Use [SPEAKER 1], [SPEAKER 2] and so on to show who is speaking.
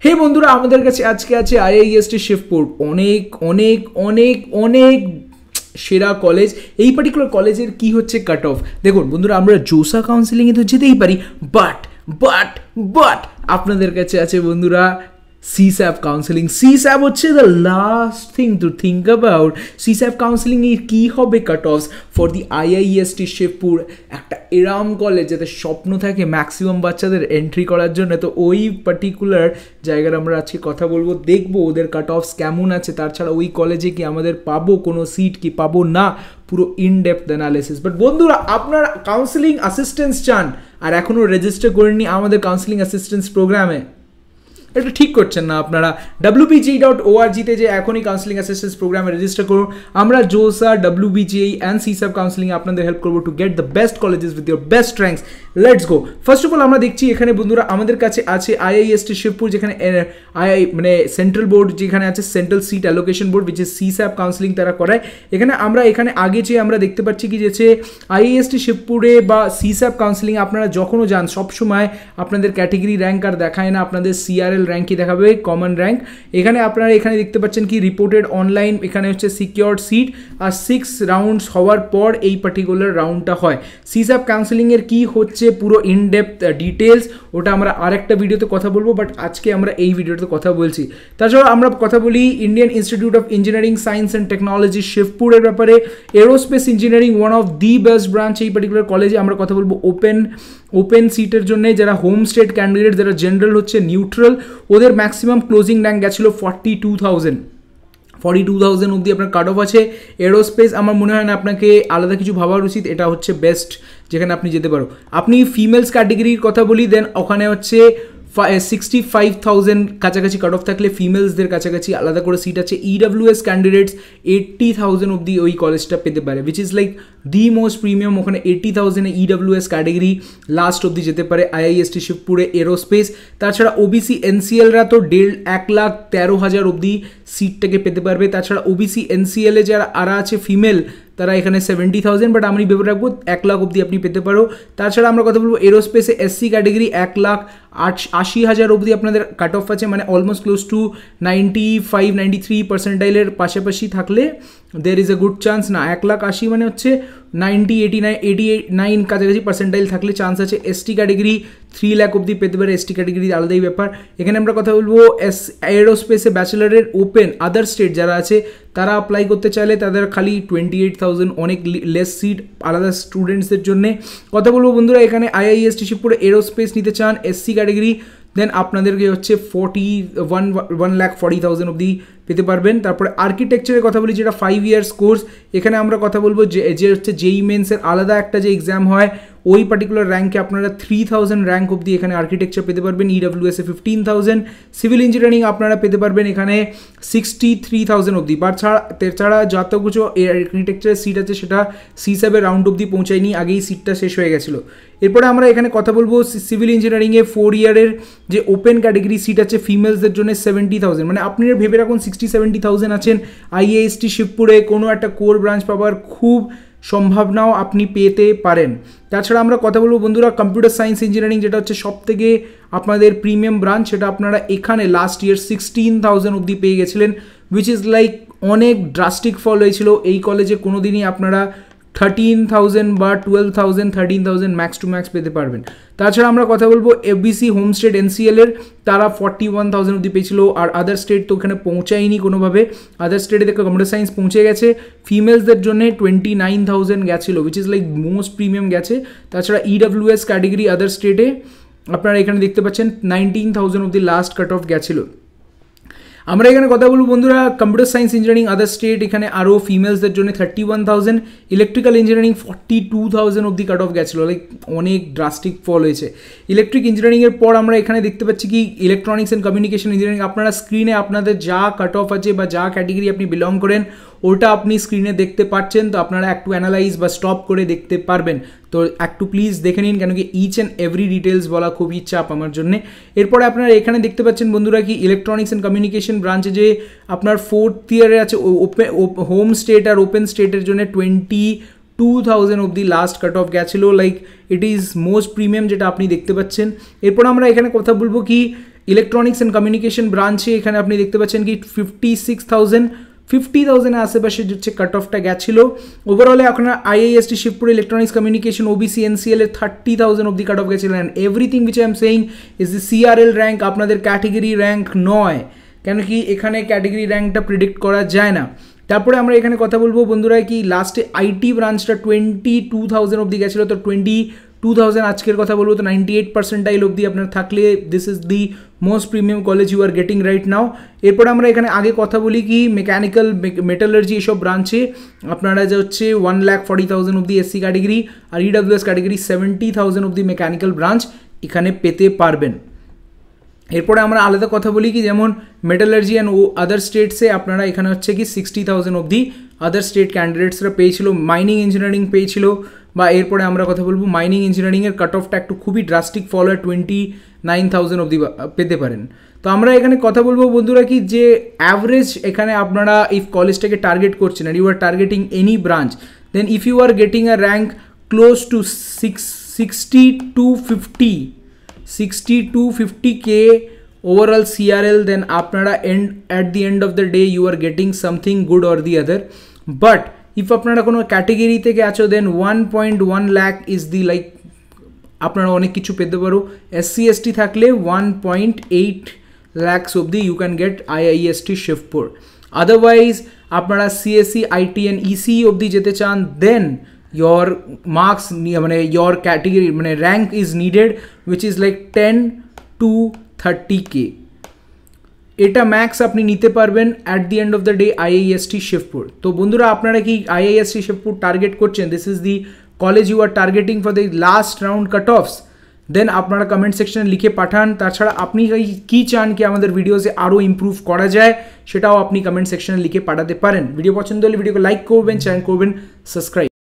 [SPEAKER 1] হে বন্ধুরা, আমাদের কাছে আজকে আছে আইআইএসটি শিবপুর। অনেক অনেক অনেক অনেক সেরা কলেজ। এই পার্টিকুলার কলেজের কি হচ্ছে কাট অফ দেখুন বন্ধুরা, আমরা জোসা কাউন্সিলিংয়ে তো যেতেই পারি, বাট বাট বাট আপনাদের কাছে আছে বন্ধুরা CSAP কাউন্সিলিং। CSAP হচ্ছে the last thing to think about. CSAP কাউন্সিলিংয়ের কী হবে কাট অফস ফর দি আইআইএসটি শিবপুর, একটা এরাম কলেজ যাতে স্বপ্ন থাকে ম্যাক্সিমাম বাচ্চাদের এন্ট্রি করার জন্য। তো ওই পার্টিকুলার জায়গার আমরা আজকে কথা বলবো, দেখবো ওদের কাট অফস কেমন আছে, তাছাড়া ওই কলেজে কি আমাদের পাবো কোনো সিট কি পাবো না, পুরো ইনডেপথ অ্যানালিসিস। বাট বন্ধুরা, আপনারা কাউন্সিলিং অ্যাসিস্ট্যান্স চান আর এখনও রেজিস্টার করেননি আমাদের কাউন্সিলিং অ্যাসিস্ট্যান্স প্রোগ্রামে, এটা ঠিক করছেন না। আপনারা wbge.org-তে যে এখনই কাউন্সিলিং অ্যাসিস্ট্যান্স প্রোগ্রামে রেজিস্টার করুন। আমরা জোসা, WBGE অ্যান্ড CSAP কাউন্সিলিং আপনাদের হেল্প করবো to get the best colleges with your best ranks. Let's go. First of all আমরা দেখছি এখানে বন্ধুরা আমাদের কাছে আছে আইআইএসটি শিবপুর, যেখানে মানে সেন্ট্রাল বোর্ড যেখানে আছে, central seat allocation board which is CSAP counselling তারা করায়। এখানে আগে যে আমরা দেখতে পাচ্ছি কি যে আইআইএসটি শিবপুরে বা CSAP কাউন্সিলিং আপনারা যখনও যান সবসময় আপনাদের ক্যাটেগরি র্যাঙ্ক আর দেখায় না, আপনাদের CRL র্যাঙ্কই দেখাবে, কমন র্যাঙ্ক। আপনারা এখানে দেখতে পাচ্ছেন কি রিপোর্টেড অনলাইন, এখানে হচ্ছে সিকিউরড সিট, আর 6 রাউন্ডস হওয়ার পর এই পার্টিকুলার রাউন্ডটা হয়। CSAP কাউন্সিলিংয়ের কি হচ্ছে পুরো ইনডেপথ ডিটেলস ওটা আমরা আরেকটা ভিডিওতে কথা বলবো, বাট আজকে আমরা এই ভিডিওতে কথা বলছি। তাছাড়া আমরা কথা বলি Indian Institute of Engineering Science and Technology শিবপুরের ব্যাপারে। Aerospace engineering one of the best branch এই পার্টিকুলার কলেজে। আমরা কথা বলবো ওপেন সিটের জন্য, যারা হোম স্টেট ক্যান্ডিডেট, যারা জেনারেল হচ্ছে নিউট্রাল, ওদের ম্যাক্সিমাম ক্লোজিং র্যাঙ্ক গেছিলো 42,000 অবধি আপনার কাট অফ আছে। এরোস্পেস আমার মনে হয় না আপনাকে আলাদা কিছু ভাবার উচিত, এটা হচ্ছে বেস্ট যেখানে আপনি যেতে পারো। আপনি ফিমেলস ক্যাটেগরির কথা বলি, দেন ওখানে হচ্ছে 65,000 কাছাকাছি কাট অফ থাকলে ফিমেলসদের কাছাকাছি আলাদা করে সিট আছে। EWS ক্যান্ডিডেটস 80,000 অবধি ওই কলেজটা পেতে পারে, which is like the most premium. ওখানে 80,000 EWS ক্যাটেগরি লাস্ট অবধি যেতে পারে আইআইএসটি শিবপুরে এরোস্পেস। তাছাড়া OBC NCLরা তো 1,13,000 অবধি সিটটাকে পেতে পারবে। তাছাড়া OBC NCLে যারা আছে ফিমেল, তারা এখানে 70,000, বাট আমি ভেবে রাখবো 1 লাখ অবধি আপনি পেতে পারো। তাছাড়া আমরা কথা বলবো এরোস্পেসে SC ক্যাটেগরি 1,80,000 অবধি আপনাদের কাট অফ আছে, মানে অলমোস্ট ক্লোজ টু 95-93 পার্সেন্টাইলের পাশাপাশি থাকলে there is a good chance. না, 1,80,000 মানে হচ্ছে 90-89 কাছাকাছি পার্সেন্টাইল থাকলে চান্স আছে। ST ক্যাটেগরি 3 লাখ অবধি পেতে পারে, ST ক্যাটেগরি আলাদাই ব্যাপার। এখানে আমরা কথা বলবো এরোস্পেসে ব্যাচেলারের ওপেন আদার স্টেট যারা আছে তারা অ্যাপ্লাই করতে চাইলে তাদের খালি 28,000, অনেক লেস সিট আলাদা স্টুডেন্টসদের জন্য। কথা বলবো বন্ধুরা, এখানে আইআইএসটি শিবপুরে এরোস্পেস নিতে চান SC ক্যাটেগরি, দেন আপনাদেরকে হচ্ছে 1,40,000 অবধি পেতে পারবেন। তারপরে আর্কিটেকচারের কথা বলি, যেটা 5 ইয়ার্স কোর্স। এখানে আমরা কথা বলবো যে হচ্ছে JEE মেন্সের আলাদা একটা যে এক্সাম হয়, ওই পার্টিকুলার র্যাঙ্কে আপনারা 3,000 র্যাঙ্ক অবধি এখানে আর্কিটেকচার পেতে পারবেন। EWS-এ 15,000, সিভিল ইঞ্জিনিয়ারিং আপনারা পেতে পারবেন এখানে 63,000 অবধি। বাট ছাড়া যত কিছু আর্কিটেকচারের সিট আছে সেটা CSAP রাউন্ড অবধি পৌঁছায়নি, আগেই সিটটা শেষ হয়ে গেছিলো। এরপরে আমরা এখানে কথা বলবো সিভিল ইঞ্জিনিয়ারিংয়ে 4 ইয়ারের যে ওপেন ক্যাটেগরি সিট আছে ফিমেলসদের জন্য 70,000, মানে আপনি ভেবে রাখুন 60-70,000 আছেন। আইআইএসটি শিবপুরে কোনো একটা কোর ব্রাঞ্চ পাওয়ার খুব সম্ভাবনাও আপনি পেতে পারেন। তাছাড়া আমরা কথা বলবো বন্ধুরা কম্পিউটার সায়েন্স ইঞ্জিনিয়ারিং, যেটা হচ্ছে সব থেকে আপনাদের প্রিমিয়াম ব্রাঞ্চ, সেটা আপনারা এখানে লাস্ট ইয়ার 16,000 অবধি পেয়ে গেছিলেন, উইচ ইজ লাইক অনেক ড্রাস্টিক ফল হয়েছিল। এই কলেজে কোনো দিনই আপনারা 13,000 বা 12,000, 13,000 ম্যাক্স টু ম্যাক্স পেতে পারবেন। তাছাড়া আমরা কথা বলবো FBC হোম স্টেট NCLের, তারা 41,000 অবধি পেয়েছিল, আর আদার স্টেট তো ওখানে পৌঁছায়নি কোনোভাবে। আদার স্টেটে দেখে কম্পিউটার সায়েন্স পৌঁছে গেছে। ফিমেলসদের জন্য 29,000 গেছিলো, which is like most premium গেছে। তাছাড়া EWS ক্যাটেগরি আদার স্টেটে আপনারা এখানে দেখতে পাচ্ছেন 19,000 অবধি লাস্ট কাট অফ গেছিলো। আমরা এখানে কথা বলবো বন্ধুরা computer science engineering other state, এখানে আরও ফিমেলসদের জন্য 31,000, ইলেকট্রিক্যাল ইঞ্জিনিয়ারিং 42,000 অবধি কাট অফ গেছিলো, লাইক অনেক ড্রাস্টিক ফল হয়েছে। ইলেকট্রিক ইঞ্জিনিয়ারিংয়ের পর আমরা এখানে দেখতে পাচ্ছি কি ইলেকট্রনিক্স অ্যান্ড কমিউনিকেশন ইঞ্জিনিয়ারিং। আপনারা স্ক্রিনে আপনাদের যা কাট অফ আছে বা যা ক্যাটেগরি আপনি বিলং করেন ওটা আপনি স্ক্রিনে দেখতে পাচ্ছেন, তো আপনারা একটু অ্যানালাইজ বা স্টপ করে দেখতে পারবেন। তো একটু প্লিজ দেখে নিন, কেন কি ইচ অ্যান্ড এভরি ডিটেলস বলা খুবই চাপ আমার জন্য। এরপরে আপনারা এখানে দেখতে পাচ্ছেন বন্ধুরা কি ইলেকট্রনিক্স অ্যান্ড কমিউনিকেশন ব্রাঞ্চে যে আপনার 4th ইয়ারে আছে হোম স্টেট আর ওপেন স্টেটের জন্য 22,000 অবধি লাস্ট কাট অফ গেছিলো, like it is most premium যেটা আপনি দেখতে পাচ্ছেন। এরপর আমরা এখানে কথা বলবো কি ইলেকট্রনিক্স অ্যান্ড কমিউনিকেশন ব্রাঞ্চে এখানে আপনি দেখতে পাচ্ছেন কি 50,000 আশেপাশে হচ্ছে কাট অফটা গেছিল। ওভারঅলে আপনার IIST Shibpur electronics communication OBC NCL এর 30,000 অব্দি কাট অফ গেছিল। And everything which I am saying is the CRL rank, আপনাদের ক্যাটেগরি র্যাঙ্ক নয়, কেন কি এখানে ক্যাটেগরি র্যাঙ্কটা প্রেডিক্ট করা যায় না। তারপরে আমরা এখানে কথা বলবো বন্ধুরা কি লাস্টে আইটি ব্রাঞ্চটা 22,000 অব্দি গেছিলো, তো 22,000 আজকের কথা বলবো তো 98% অব্দি আপনার থাকলে this is the most premium college you are getting right now. এরপর আমরা এখানে আগে কথা বলি কি মেকানিক্যাল মেটালার্জি এসব ব্রাঞ্চে আপনারা যে হচ্ছে 1,40,000 অব্দি এসসি ক্যাটেগরি আর ইডাব্লিউএস ক্যাটেগরি 70,000 অব্দি মেকানিক্যাল ব্রাঞ্চ এখানে পেতে পারবেন। এরপরে আমরা আলাদা কথা বলি কি যেমন মেটালার্জি অ্যান্ড আদার স্টেটসে আপনারা এখানে হচ্ছে কি 60,000 অব্দি আদার স্টেট ক্যান্ডিডেটসরা পেয়েছিল, মাইনিং ইঞ্জিনিয়ারিং পেয়েছিল। বা এরপরে আমরা কথা বলবো মাইনিং ইঞ্জিনিয়ারিংয়ের কাট অফটা একটু খুবই ড্রাস্টিক ফল হয়, 29,000 অব্দি পেতে পারেন। তো আমরা এখানে কথা বলবো বন্ধুরা কি যে অ্যাভারেজ এখানে আপনারা ইফ কলেজটাকে টার্গেট করছেন আর you are targeting any branch, then if you are getting a rank close to 60 to 50K overall CRL, then আপনারা at the end of the day you are getting something good or the other. But if আপনারা কোনো category থেকে আছো দেন 1.1 lakh is the like আপনারা অনেক কিছু পেতে পারো। SC ST থাকলে 1.8 lakhs অব্দি you can get IIST Shibpur. Otherwise আপনারা CSE IT and ECE অব্দি যেতে চান দেন your marks মানে your category মানে rank is needed which is like 10 to 30K, এটা ম্যাক্স আপনি নিতে পারবেন at the end of the day IIST Shibpur. তো বন্ধুরা আপনারা কি আইআইএসটি শিবপুর টার্গেট করছেন, this is the college you are targeting for the last round cut offs, then আপনারা কমেন্ট সেকশনে লিখে পাঠান। তাছাড়া আপনি কি চান কি আমাদের ভিডিওসে আরও ইমপ্রুভ করা যায় সেটাও আপনি কমেন্ট সেকশনে লিখে পাঠাতে পারেন। ভিডিও পছন্দ হলে ভিডিওকে লাইক করবেন, চ্যানেল করবেন সাবস্ক্রাইব।